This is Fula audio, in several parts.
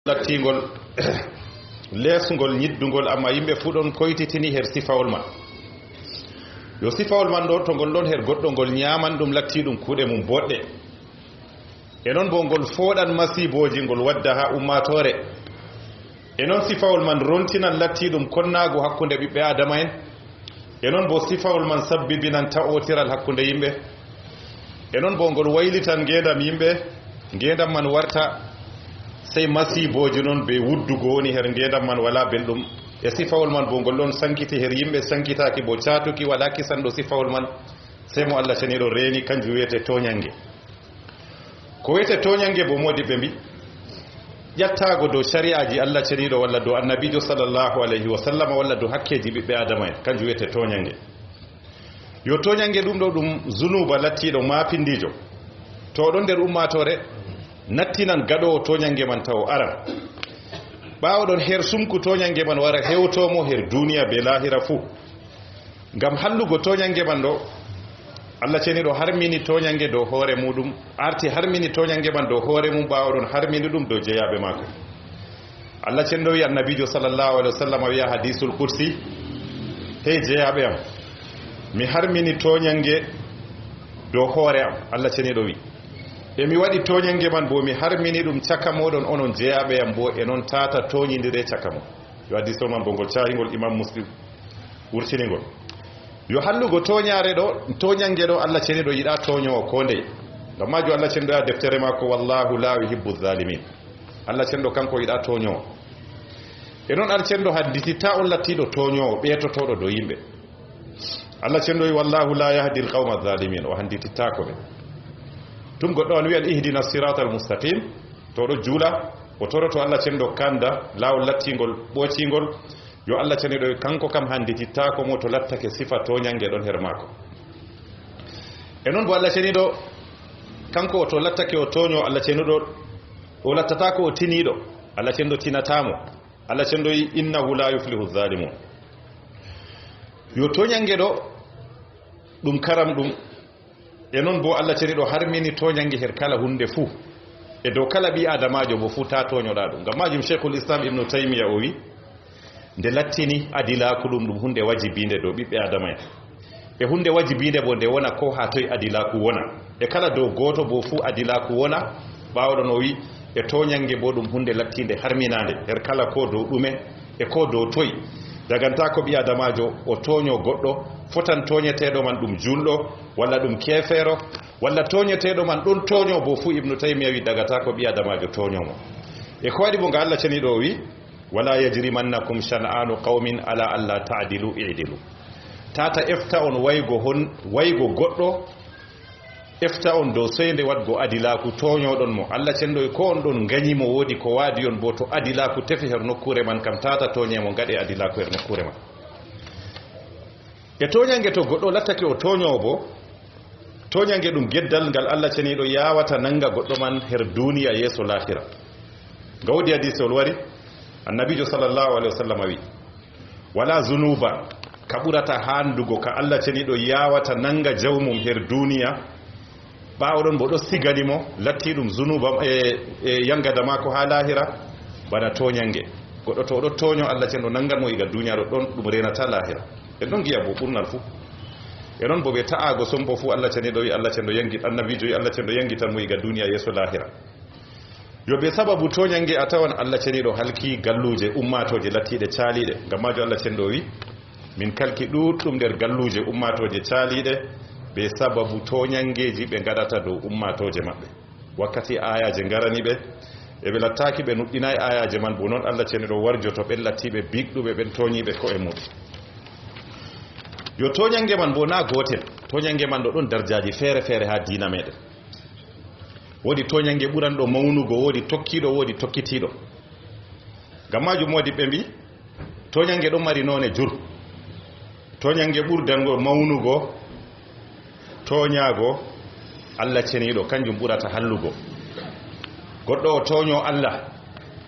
lattingol lesngol ñiddugol amma yimɓe fu ɗon koytitini her sifawol man yo sifawol man ɗo to ngol ɗon her goɗɗo ngol ñaman ɗum latti ɗum kuuɗe mum boɗɗe e noon bo ngol fooɗan masiboji ngol wadda ha ummatore e noon sifawol man rontinan latti ɗum konnago hakkunde ɓiɓɓe adama en e noon bo sifawol man sabbibinan tawotiral hakkunde yimɓe e noon bo ngol waylitan ngendam yimɓe ngendam man warta sey masiboji noon be wuddugo woni her ngendam man wala belɗum e sifawol man bo ngol ɗon sankiti her yimɓe sankitaki bo catuki wala kisanɗo sifawol man sey mo Allah ceniɗo reeni kanjum wiyete toñange ko wiyete toñange bo modi ɓe mbi ƴattago dow shari'aji Allah ceniɗo walla dow annabijo sallllahu alayhi wa sallam walla dow hakkeji ɓiɓɓe adama en kanjum wiyete toñange yo toñange ɗum ɗo ɗum zunuba lattiɗo mapindijo to ɗon nder ummatore nattinan gaɗowo toñange man taw aran ɓawoɗon her sumku toñange man wara hewtomo her duniya be lahira fuu ngam hallugo toñange man ɗo Allah ceniɗo harmini toñange dow hoore muɗum arti harmini toñange man dow hoore mum ɓawoɗon harmini ɗum dow jeeyaɓe mako Allah ceniɗo wi annabijo sallllahu alih wa sallam wiya hadisul qudsi hey jeeyaɓe am mi harmini toñange dow hoore am Allah ceniɗo wi e mi waɗi toñange man bo mi harmini ɗum caka moɗon onon jeeyaɓe am bo e noon tata toñidire caka mo yo hadisol man bo ngol cahigol imam muslim wurtinigol yo hallugo toñare ɗo toñange ɗo Allah ceniɗo yiɗa toñowo ko ndey ngam majo Allah ceniɗo ya deftere makko wallahu la yuhibbu zalimin Allah ceniɗo kanko yiɗa toñowo e noon Allah ceniɗo haddititta on lattiɗo toñowo ɓeetotoɗo dow yimɓe Allah ceniɗo wi wallahu la yahdi l qawma zalimin o handitittako ɓe tum goɗɗo on wiyan ihdina sirata al mustaqim to ɗo juula o toroto Allah ceniɗo kanda lawol lattingol ɓoocingol yo Allah ceniɗo kanko kam handitittako mo to lattake sifa toñange ɗon her mako e noon bo Allah ceniɗo kanko to lattake o toño Allah ceniɗo o lattatako o tiniɗo Allah ceniɗo tinatamo Allah ceniɗo yi innahu la yuflihu zalimun yo toñange ɗo ɗum karam ɗum e noon bo Allah ceniɗo harmini toñange her kala hunde fuu e dow kala ɓi adamajo bo fuu ta toñoɗa ɗum ngam majum cheikhul islam ibnu taymiya o wi nde lattini adilaku ɗum hunde wajibinde dow ɓiɓɓe adama en e hunde wajibinde bo nde wona ko ha toye adilaku wona e kala dow goto bo fuu adilaku wona ɓawoɗon o wi e toñange bo ɗum hunde lattinde harminade her kala ko dow ɗume e ko dow toye daganta ko ɓi adamajo o toño goɗɗo fotan toñeteɗo man ɗum julɗo walla ɗum kefeero walla toñeteɗo man ɗon toño bo fuu ibnu taymiya wi dagata ko ɓi adamajo toñomo e ko waɗi bo nga Allah ceniɗo o wi wala yajrimannakum shan'anu qaumin ala alla ta'dilu i'dilu tata efta on waygo goɗɗo efta on dow soyde wadgo adilaku toñoɗon mo Allah cenɗo ko on ɗon gañimo woodi ko waadi on bo to adilaku tefi her nokkure man kam tata toñemo gaɗe adilaku her nokkure man e toñange to goɗɗo lattake o toñowo bo toñange ɗum geddal ngal Allah ceniɗo yawata nanga goɗɗo man her duniya yeeso lahira gawdi hadisol wari annabijo sallllahu alih wa sallam wi wala zunuba ka ɓurata handugo ka Allah ceniɗo yawata nanga jawmum her duniya ɓawoɗon bo ɗo siganimo latti ɗum zunuba e yangada mako ha lahira bana toñange goɗɗo to ɗo toño Allah ceniɗo nanganmo iga duniya ɗo ɗon ɗum renata lahira en ɗon giya bo ɓurnal fuu e noon bo ɓe ta'ago sombo fuu Allah ceniɗo wi Allah ceniɗo yangi annabijo wi Allah ceniɗo yangitanmo iga duniya yeeso lahira yo be sababu toñange a tawan Allah ceniɗo halki galluje ummatoje lattiɗe caaliɗe ngam majo Allah ceniɗo wi min kalki ɗuɗɗum nder galluje ummatoje caaliɗe be sababu toñangeji ɓe gaɗata dow ummatoje maɓɓe wakkati ayaje garani ɓe e ɓe lattaki ɓe nuɗɗinayi ayaje man bo noon Allah ceniɗo warjoto ɓen lattiɓe bigɗuɓe ɓen toñiɓe ko e muɗum yo toñange man bo na gotel toñange man ɗo ɗon darjaji feere feere ha dina meɗen wodi toñange ɓuranɗo mawnugo wodi tokkiɗo wodi tokkitiɗo ngam majum wodi ɓe mbi toñange ɗon mari none jur toñange ɓurdango mawnugo toñago Allah ceniɗo kanjum ɓurata hallugo goɗɗo o toño Allah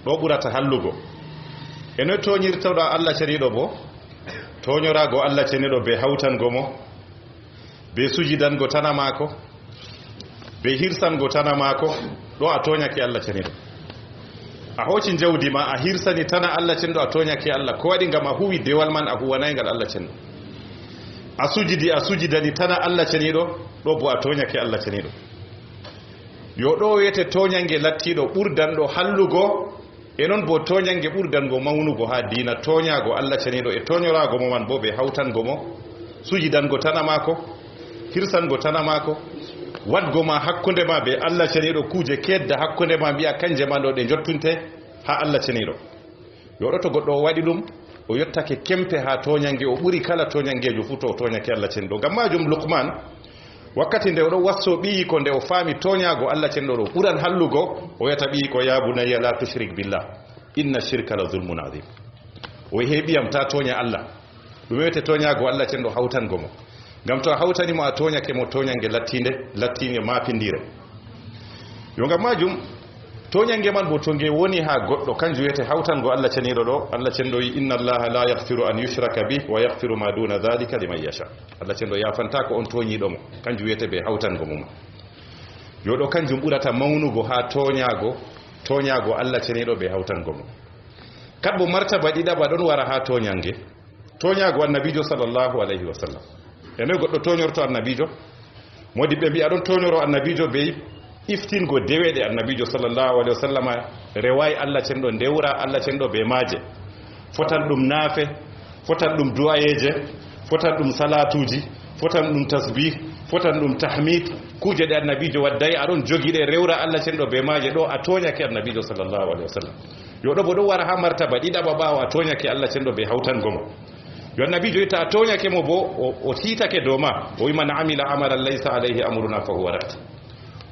ɗo ɓurata hallugo e noy toñirtoɗo Allah ceniɗo bo toñorago Allah ceniɗo be hawtango mo be sujidango tana mako be hirsango tana mako ɗo a toñake Allah ceniɗo a hocin jawdi ma a hirsani tana Allah cenɗo a toñake Allah ko waɗi ngam a huwi dewal man a huwanaygal Allah cenɗo a sujidani tana Allah ceniɗo ɗo bo a toñake Allah ceniɗo yo ɗo wiyete toñange lattiɗo ɓurdanɗo hallugo e noon bo toñange ɓurdango mawnugo ha dina toñago Allah ceniɗo e toñorago mo man bo ɓe hawtango mo sujidango tana mako hirsango tana mako wadgo ma hakkunde ma be Allah ceniɗo kuje kedda hakkunde ma mbiya kanje ma ɗo ɗe jottunte ha Allah ceniɗo yo ɗo to goɗɗo o waɗi ɗum o yottake kempe ha toñange o ɓuri kala toñangejo fu to o toñake Allah ceniɗo ngam majum Luqman wakkati nde oɗo wasso ɓiyi ko nde o faami toñago Allah cenɗo ɗo ɓuran hallugo o yata ɓiyi ko ya bunayya la tushrik billah inna shirka la zulmun azim o heɓiyam ta toña Allah ɗum wiyete toñago Allah cenɗo hawtango mo ngam to a hawtanimo a toñake mo toñange lattinde mapindire yo ngam majum toñange man bo to nge woni ha goɗɗo kanjum wiyete hawtango Allah ceniɗo ɗo Allah cenɗo wi inna allaha la yaghfiru an yushraka bih wa yaghfiru ma duna dhalika liman yasha Allah cenɗo yafanta ko on toñiɗomo kanjum wiyete ɓe hawtango mum yo ɗo kanjum ɓurata mawnugo ha toñago Allah ceniɗo ɓe hawtango mo kadbo martaba ɗiɗaɓa ɗon wara ha toñago annabijo sallllahu alayhi wa sallam e noy goɗɗo toñorto annabijo modi ɓe mbiya ɗon toñoro annabijo ɓe iftingo deweɗe annabijo sallllahu alayhi wa sallam rewayi Allah cenɗo ndewra Allah cenɗo ɓe maaje fotan ɗum naafe fotan ɗum duwayeje fotan ɗum salatuji fotan ɗum tasbih fotan ɗum tahmid kuje ɗe annabijo waddayi aɗon jogiɗe rewra Allah cenɗo ɓe maaje ɗo a toñake annabijo sallllahu alayhi wa sallam yo ɗo bo ɗo wara ha martaba ɗiɗaɓa ɓawa a toñake Allah cenɗo ɓe hawtangomo yo annabijo yitta a toñake mo bo o tiitake dow ma o wi man amila amalan laysa alayhi amruna fa huwa rad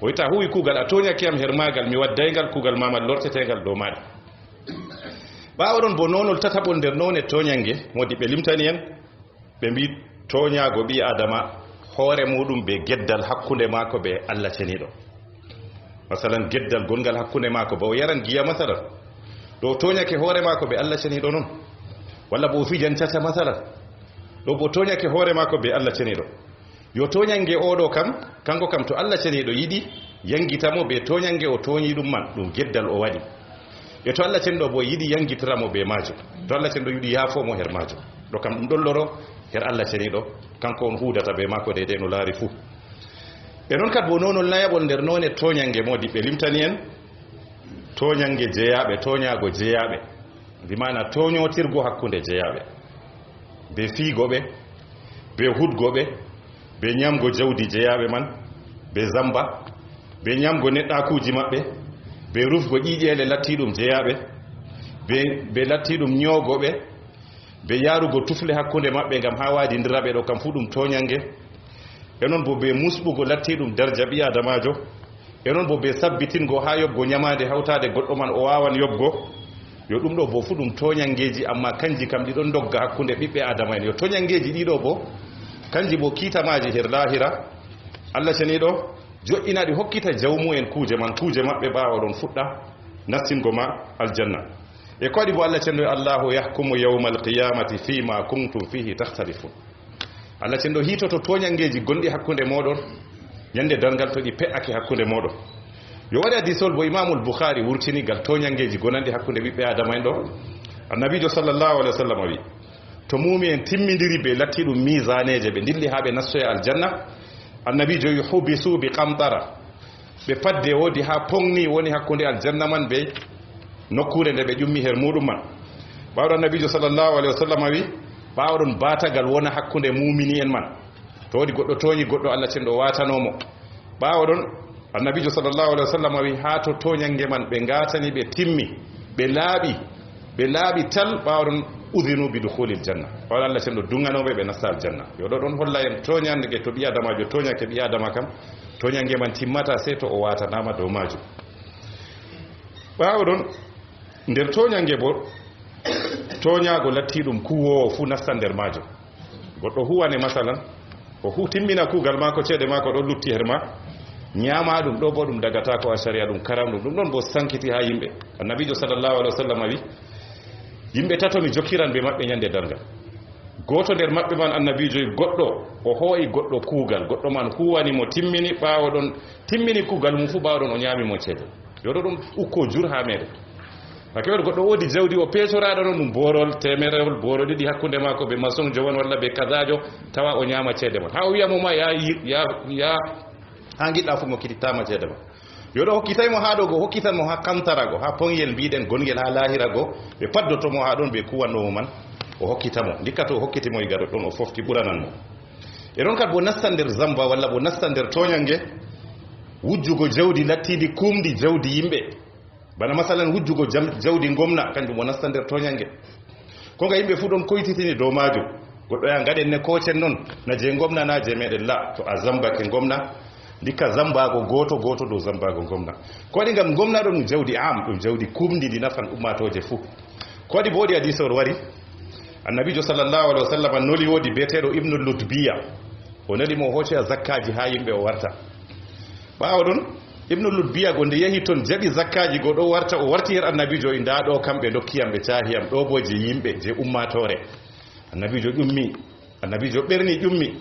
o yitta huwi kuugal a toñake am her magal mi waddaygal kuugal mamal lortetegal dow maɗa ɓawaɗon bo nonol tataɓol nder none toñange modi ɓe limtani en ɓe mbi toñago ɓi adama hoore muɗum ɓe geddal hakkunde maako ɓe Allah ceniɗo masalan geddal gongal hakkunde maako bo o yaran giya masalan ɗo toñake hoore maako ɓe Allah ceniɗo noon walla bo fijan caca masalan ɗo bo toñake hoore maako ɓe Allah ceniɗo yo toñange oɗo kam kanko kam to Allah ceniɗo yiɗi yangitamo ɓe toñange o toñi ɗum man ɗum geddal o waɗi e to Allah ceniɗo bo yiɗi yangitiramo ɓe majum to Allah ceniɗo yiɗi yaafomo her majum ɗo kam ɗum ɗon loro her Allah ceniɗo kanko on hudata ɓe mako deydey no laari fuu e noon kat bo nonol nayaɓol nder none toñange modi ɓe limtani en toñange jeeyaɓe toñago jeeyaɓe bimana toñotirgo hakkunde jeeyaɓe be fiigoɓe be hudgoɓe be ñamgo jawdi jeeyaɓe man be zamba be ñamgo neɗɗakuji maɓɓe be rufgo ƴiƴele lattiɗum jeeyaɓe be lattiɗum ñoogoɓe be yarugo tufle hakkunde maɓɓe ngam ha wadidiraɓe ɗo kam fu ɗum toñange e noon bo be musɓugo lattiɗum darja ɓi adamajo e noon bo be sabbitingo ha yobgo ñamade hawtade goɗɗo man o wawan yobgo yo ɗum ɗo bo fu ɗum toñangeji amma kanji kam ɗiɗon dogga hakkunde ɓiɓɓe adama en yo toñangeji ɗiɗo bo kanji bo kiitamaji her lahira Allah ceniɗo joƴƴinaɗi hokkita jawmu'en kuje man kuje maɓɓe ɓawa ɗon fuɗɗa nastingo ma aljanna e ko waɗi bo Allah cenɗo allahu yahkumu yawma alqiyamati fima kuntum fihi tahtalifun Allah cenɗo hitoto toñangeji gonɗi hakkunde moɗon ñande dargal to ɗi pe'ake hakkunde moɗon yo waɗi hadisol bo imamul boukhari wurtinigal toñangeji gonandi hakkunde ɓiɓɓe adama en ɗo annabijo sallllahu alih wa sallam wi to mumi en timmidiri be lattiɗum misaneje ɓe dilli ha ɓe nastoya aljanna annabijo wi hubisu bi qamtara ɓe padde wodi ha pongni woni hakkunde aljanna man be nokkure nde ɓe ƴummi her muɗum man ɓawɗo annabijo sallllahu alih wa sallam wi ɓawɗon batagal wona hakkunde mumini en man to waɗi goɗɗo toñi goɗɗo Allah cenɗo watanomo ɓawoɗon annabijo sallllahu alih wa sallam wi ha to toñange man ɓe gatani ɓe timmi ɓe laaɓi tal ɓawaɗon udinu bi dukhulil janna ɓawɗo Allah cenɗo duganoɓe ɓe nasta aljanna yo ɗo ɗon holla en toñange to ɓi adamajo toñake ɓi adama kam toñange man timmata sey to o watanama dow majum ɓawoɗon nder toñange bo toñago lattiɗum kuwowo fu nasta nder majum goɗɗo huwane masalan o hu timmina kugal mako ceeɗe mako ɗon lutti her ma ñaama ɗum ɗo bo ɗum dagata ko a sharia ɗum karam ɗum ɗon bo sankiti ha yimɓe annabijo sallllahu alih wa sallam wi yimɓe tato mi jokkiran be maɓɓe ñande dargal goto nder maɓɓe man annabijo goɗɗo o hooyi goɗɗo kuugal goɗɗo man huwanimo timmini ɓawo ɗon timmini kuugal mum fu ɓawo ɗon o ñaamimo ceede yoɗo ɗum ukko jur ha meɗen hakewel goddo wodi jawdi o peesorado non dum borol temerewol boro didi hakkunde mako be mason jowon walla be kazajo tawa o nyama cede mon ha o wiya mo ma ya hangidda fu mo kititama cede mon yodo hokkitay mo ha do go hokkitan mo ha kantarago ha ponyel biiden gongel ha lahirago be paddoto mo ha don be kuwanno mo man o hokkitamo dikkato o hokkiti mo igaro don o fofti buranan mo e don kad bo nastander zamba walla bo nastander tonyange wujjugo jawdi lattidi kumdi jawdi yimbe bana masalan wujjugo jawdi gomna kanjum mo nastander tonyange ko nga yimbe fu don koytitini do maaju goddo ya ngaden ne kocen non na je gomna na je meden la to a zamba ke gomna dikka zambago goto do zambago gomna ko di ngam gomna don jawdi am dum jawdi kumdi di nafan ummatoje fu ko di bodi hadisi wari annabi sallallahu alaihi wasallam noli wodi betedo ibnu lutbiya o nali mo hoce zakkaji ha yimbe o warta baawo don ibnu lutbiya gonde yehi ton jabi zakkaji go do warta o warti her annabi jo inda do kambe dokkiyam be cahiyam do boje yimbe je ummatore annabi jo dummi annabi jo berni dummi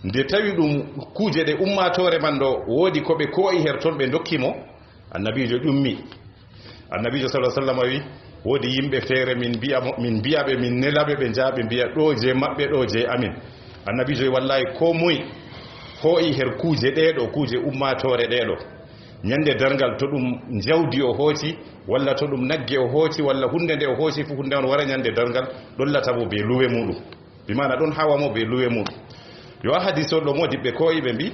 nde tawi dum kuje de ummatore man do wodi ko be ko her ton be dokkimo annabi jo dummi annabi jo sallallahu alaihi wasallam wi wodi yimbe fere min biyabe min nelabe be jaabe biya do je mabbe do je amin annabi jo wallahi ko muy hoyi her kuje deedo kuje ummatore deedo nyande dargal to dum jawdi o hooti walla to dum nagge o hooti walla hunde de o hooti fu hunde on wara nyande dargal dollata bo be luwe mudum bi mana don hawa mo be luwe mudum yo hadiso do modi be ko ibe bi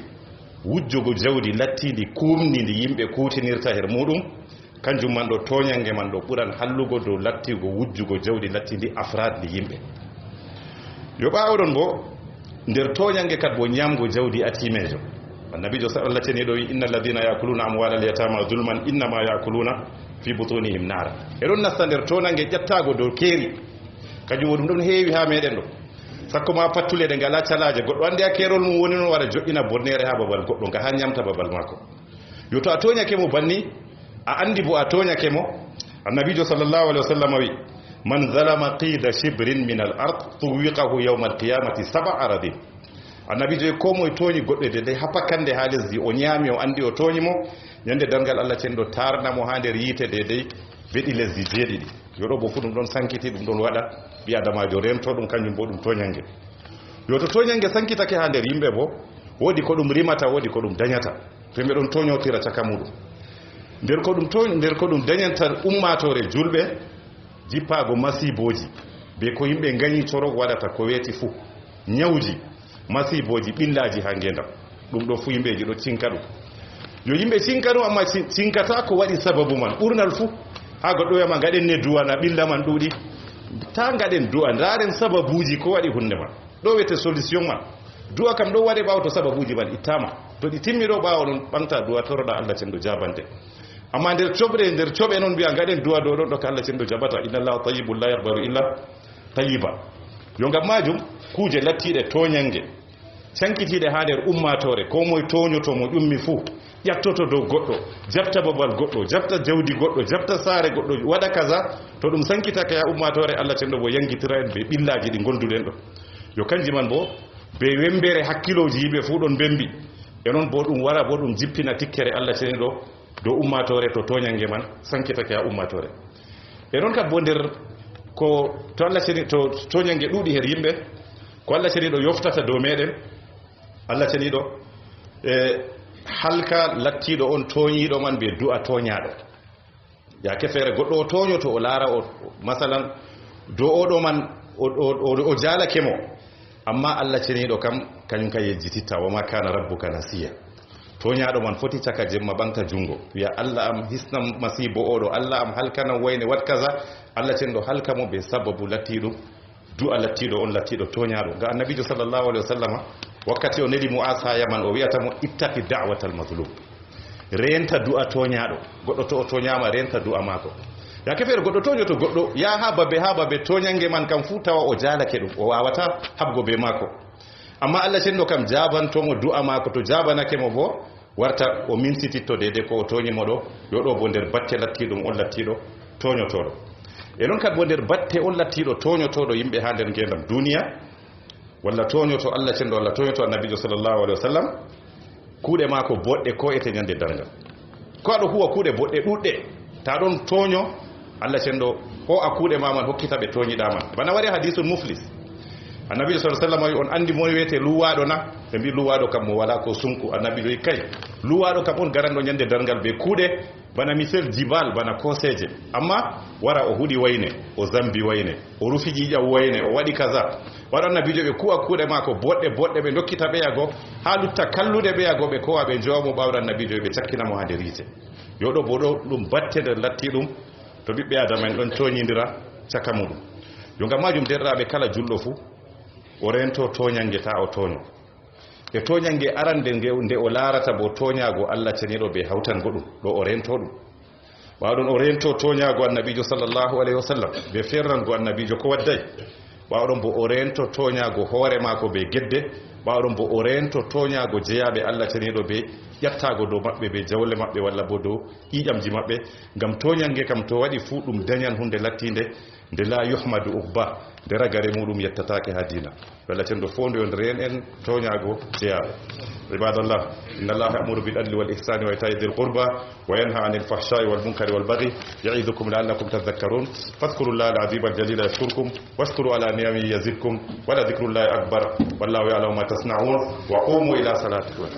wujjugo jawdi lattidi kumni ndi yimbe kutinirta her mudum kanjum man do tonyange man do buran hallugo do lattigo wujjugo jawdi lattidi afrad di yimbe yo baawdon bo nder tonyange kat bo nyamgo jawdi atimejo annabi jo sallallahu alaihi wasallam do innal ladina yakuluna amwalal yatama zulman inma yakuluna fi butunihim nar e don nasta nder tonange jattago do keri kanjum wodum don heewi ha meden do sakko ma pattule de ngala calaaje goddo ande a kerol mum woni non wara joddina bonnere ha babal goddo nga ha nyamta babal mako yo to a tonyake mo banni a andi bo a tonyake mo annabi jo sallallahu alaihi wasallam wi man zalama qida shibrin min al-ard tuwiqahu yawm al-qiyamati sab'a aradin annabi jo ko moy toni godde de hapakande ha lesdi o nyami o andi o toni mo nyande dangal Allah cendo tarna mo ha der yite de de bedi lesdi jeedidi yodo bo fu dum don sankiti dum don wada bi adamajo remto dum kanjum bo dum tonyange yo to tonyange sankitake ha der yimbe bo wodi ko dum rimata wodi ko dum danyata to me don tonyotira caka mudu nder ko dum danyanta ummatore julbe jippago masiboji be ko yimbe ngani toro wadata ko weti fu nyawji masiboji billaji ha ngenda dum do fu yimbeji do cinkadu yo yimbe cinkadu amma cinkata ko wadi sababu man urnal fu ha goddo yama gaden ne duwa na billa man dudi ta gaden duwa ndaren sababuji ko wadi hunde man do wete solution man duwa kam do wade bawo to sababuji man itama to di timmiro bawo non banta duwa toroda Allah cendo jabante amma nder cobe non biya gaden duwa do don do Allah cendo jabata inna Allah tayyibul la yaqbalu illa tayyiba yo ngam majum kuje lattide tonyange sankitide ha nder ummatore ko moy tonyoto mo dummi fu yattoto do goddo jabta babal goddo jabta jawdi goddo jabta sare goddo wada kaza to dum sankitaka ya ummatore Allah cendo bo yangitira en be billaji di gonduden do yo kanji man bo be wembere hakkiloji yibe fu don bembi e non bo dum wara bo dum jippina tikkere Allah cendo do ummatore to tonyange man sankitaka ya ummatore e non kat bo nder ko to Allah ceni to tonyange dudi her yimbe ko Allah ceni do yoftata do meden Allah ceni do halka lattido on toñido man be du'a toñaado ya kefere goddo toño to o lara o masalan do odo man o jalake mo amma Allah cenido kam kanyum kay yejjititta wa ma kana rabbuka nasiya toñaado man foti caka jemma banta jungo ya Allah am hisnam masibo odo Allah am halkana wayne wat kaza Allah cendo halkamo be sababu lattido du'a lattido on lattido toñaado ga annabi sallallahu alaihi wasallam wakkati o nedi mu'asa yaman o wi'ata mo ittaqi da'watal mazlum renta du'a toñaado goddo to o toñama renta du'a mako ya kefere goddo toño to goddo ya haba be toñange man kam fu tawa o jalake dum o wawata habgo be mako amma Allah cendo kam jabanto mo du'a mako to jabanake mo bo warta o minsititto dede ko o toñi mo do yo do bo nder batte lattidum on lattido toñotodo e non kat bo nder batte on lattido toñotodo yimbe ha nder gendam duniya walla toñoto Allah cendo walla toñoto annabi sallallahu alaihi wasallam kuude mako bodde ko ete nyande dargal ko ado huwa kuude bodde dudde ta ɗon toño Allah cendo ho akuɗe maman hokkita ɓe toñiɗaman bana wari hadisul muflis annabi sallallahu alaihi wasallam on andi mo wiyete luwaɗo na ɓe mbi luwaɗo kam mo wala ko sunku annabi ɗo kay luwaɗo kam on garanɗo ñande dargal be kuuɗe bana misel jibal bana koseje amma wara o huɗi wayne o zambi wayne o rufi ƴiƴam wayne o waɗi kaza waɗo annabijo ɓe kuwa kuuɗe mako boɗɗe boɗɗe ɓe dokkita ɓeyago ha lutta kalluɗe ɓeyago ɓe kowa ɓe jowamo ɓawɗo annabijo ɓe cakkinamo ha nder yiite yoɗo bo ɗo ɗum batte nder latti ɗum to ɓiɓɓe adama en ɗon toñidira caka muɗum yo ngam majum derɗaɓe kala julɗo fuu o rento toñange ta o toño e toñange arande nde o larata bo toñago Allah ceniɗo be hawtango ɗum ɗo o rento ɗum ɓawɗon o rento toñago annabijo sallllahu alayhi wa sallam be ferrango annabijo ko wadday ɓawɗon bo o rento toñago hoore mako be gedde ɓawɗon bo o rento toñago jeeyaɓe Allah ceniɗo be ƴattago dow maɓɓe be jawle maɓɓe walla bo dow ƴiƴamji maɓɓe ngam toñange kam to waɗi fuu ɗum dañan hunde lattinde nde la yuhmadu uhba nde ragare muɗum yettatake ha dina walla cen ɗo fondu on reen en toñago jeeyaɓe ibadallah inna allaha ya'muru bil adli wal ihsani wa ita'i dhil qurba wa yanha 'anil fahsha'i wal munkari wal baghi ya'idukum la'allakum tadhakkarun fadhkurullaha al-'azima al-jalila yadhkurkum washkuru ala ni'amihi yazidkum wa la dhikrullahi akbar wallahu ya'lamu ma tasna'un wa qumu ila salatikum